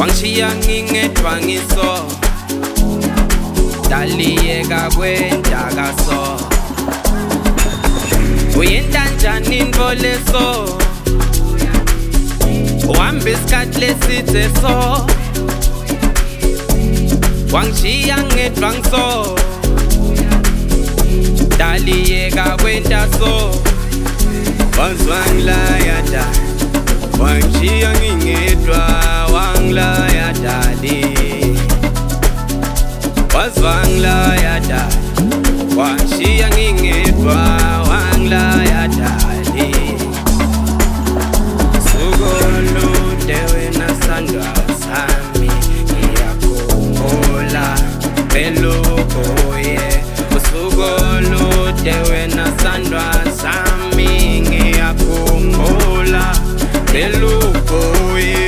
Wangishiya ngingedwa ngiso daliyeka kwendaka so uyenta njani intfo leso uhamba isikhathi leside so wangishiya ngedwa ngiso daliyeka kwenta so wangilaya da wangishiya ngingedwa wangilaya dali wangilaya da wangishiya ngingedwa wangilaya dali sukulude wena sandwa sami ngiyakukhumbula belukuye usukulude wena sandwa sami ngiyakukhumbula belukuye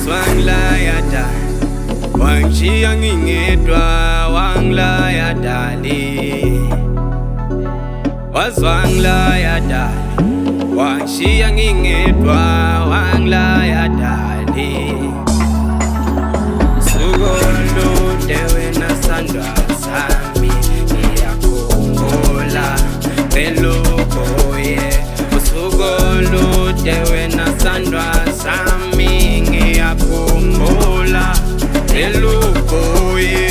wangilaya da wangishiya ngingedwa wangilaya dali wangilaya da wangishiya ngingedwa wangilaya dali sukulude wena sandwa sami ngiyakukhumbula belukuye usukulude wena sandwa sami ngiyakukhumbula belukuye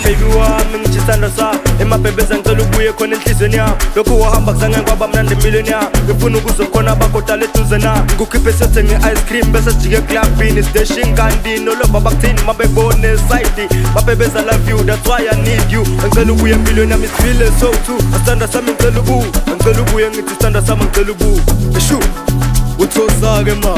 baby wami ngichisanda sa emabhebeza ngicela ubuye khona enhlizweni yami lokhu wahamba kuzange kwaba mnandi empilweni yami ngifuna ukuzokhona bakhodala eduze na ngukhiphe sethenge ice cream bese sijike clubini sideshing kanti noloba bakuthini mabebone side babhebeza love you that's why I need you ngicela ubuye empilweni yami sifile so too asithanda sami ngicela ubuye ngithi sithanda sami ngicela ubuye eshu uthosa ke ma